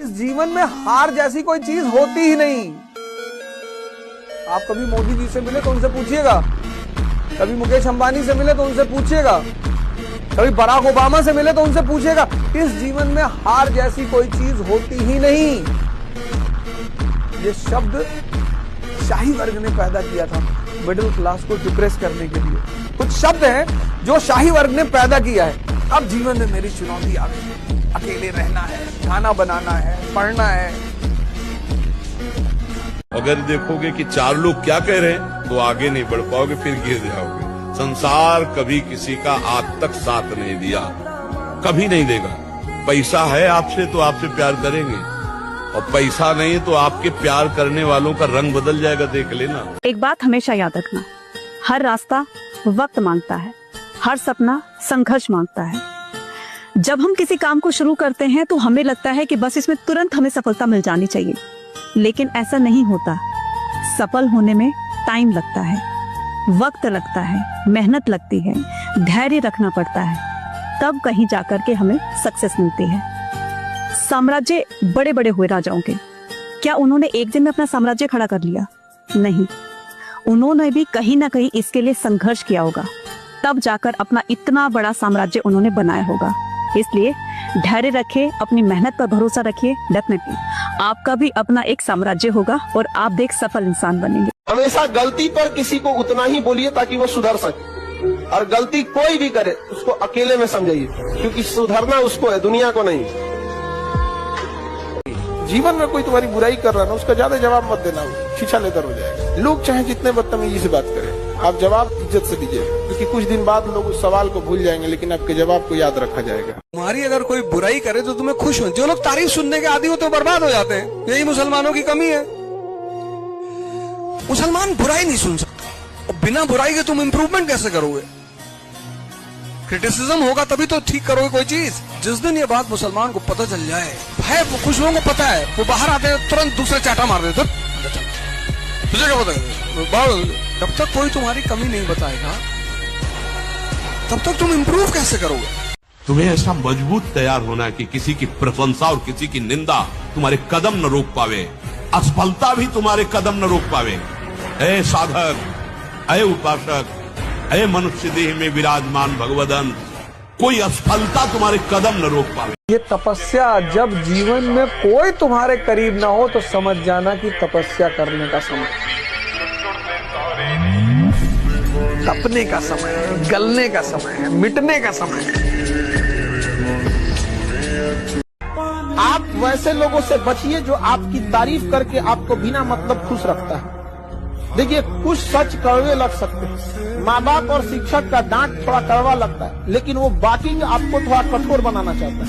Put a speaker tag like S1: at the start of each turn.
S1: इस जीवन में हार जैसी कोई चीज होती ही नहीं। आप कभी मोदी जी से मिले तो उनसे पूछिएगा, कभी मुकेश अंबानी से मिले तो उनसे पूछिएगा, कभी बराक ओबामा से मिले तो उनसे पूछिएगा, इस जीवन में हार जैसी कोई चीज होती ही नहीं। ये शब्द शाही वर्ग ने पैदा किया था मिडिल क्लास को डिप्रेस करने के लिए। कुछ शब्द हैं जो शाही वर्ग ने पैदा किया है। अब जीवन में मेरी चुनौती आ गई, अकेले रहना है, खाना बनाना है, पढ़ना है।
S2: अगर देखोगे कि चार लोग क्या कह रहे हैं तो आगे नहीं बढ़ पाओगे, फिर गिर जाओगे। संसार कभी किसी का आज तक साथ नहीं दिया, कभी नहीं देगा। पैसा है आपसे तो आपसे प्यार करेंगे, और पैसा नहीं तो आपके प्यार करने वालों का रंग बदल जाएगा, देख लेना।
S3: एक बात हमेशा याद रखना, हर रास्ता वक्त मांगता है, हर सपना संघर्ष मांगता है। जब हम किसी काम को शुरू करते हैं तो हमें लगता है कि बस इसमें तुरंत हमें सफलता मिल जानी चाहिए, लेकिन ऐसा नहीं होता। सफल होने में टाइम लगता है, वक्त लगता है, मेहनत लगती है, धैर्य रखना पड़ता है, तब कहीं जाकर के हमें सक्सेस मिलती है। साम्राज्य बड़े बड़े हुए राजाओं के, क्या उन्होंने एक दिन में अपना साम्राज्य खड़ा कर लिया? नहीं, उन्होंने भी कहीं ना कहीं इसके लिए संघर्ष किया होगा, तब जाकर अपना इतना बड़ा साम्राज्य उन्होंने बनाया होगा। इसलिए धैर्य रखिए, अपनी मेहनत पर भरोसा रखिए, डेफिनेटली आपका भी अपना एक साम्राज्य होगा और आप भी एक सफल इंसान बनेंगे।
S4: हमेशा गलती पर किसी को उतना ही बोलिए ताकि वो सुधर सके, और गलती कोई भी करे उसको अकेले में समझिए, क्योंकि सुधरना उसको है, दुनिया को नहीं। जीवन में कोई तुम्हारी बुराई कर रहा है ना, उसका ज्यादा जवाब मत देना, छीछा लेकर हो जाएगा। लोग चाहे जितने बदतमीजी से बात करें, आप जवाब इज्जत से दीजिए, क्योंकि कुछ दिन बाद लोग उस सवाल को भूल जाएंगे, लेकिन आपके जवाब को याद रखा जाएगा।
S1: तुम्हारी अगर कोई बुराई करे तो तुम्हें खुश हो। जो लोग तारीफ सुनने के आदी होते हैं बर्बाद हो जाते हैं। यही मुसलमानों की कमी है। मुसलमान बुराई नहीं सुन सकता, और बिना बुराई के तुम इंप्रूवमेंट कैसे करोगे? क्रिटिसिज्म होगा तभी तो ठीक करोगे कोई चीज। जिस दिन ये बात मुसलमान को पता चल जाए, भाई कुछ लोगों को पता है, वो बाहर आते हैं तुरंत दूसरा चाटा मार देते, तुझे क्या पता है? जब तक कोई तुम्हारी कमी नहीं बताएगा तब तक तुम इम्प्रूव कैसे करोगे?
S2: तुम्हें ऐसा मजबूत तैयार होना कि किसी की प्रशंसा और किसी की निंदा तुम्हारे कदम न रोक पावे, असफलता भी तुम्हारे कदम न रोक पावे। ऐ साधक, ऐ उपासक, ऐ मनुष्य देह में विराजमान भगवदन, कोई असफलता तुम्हारे कदम न रोक पावे।
S1: ये तपस्या, जब जीवन में कोई तुम्हारे करीब ना हो तो समझ जाना कि तपस्या करने का समय, तपने का समय है, गलने का समय है, मिटने का समय है।
S4: आप वैसे लोगों से बचिए जो आपकी तारीफ करके आपको बिना मतलब खुश रखता है। देखिए, कुछ सच कड़वे लग सकते हैं, माँ बाप और शिक्षक का डांट थोड़ा कड़वा लगता है, लेकिन वो बाकी आपको थोड़ा कठोर बनाना चाहता है।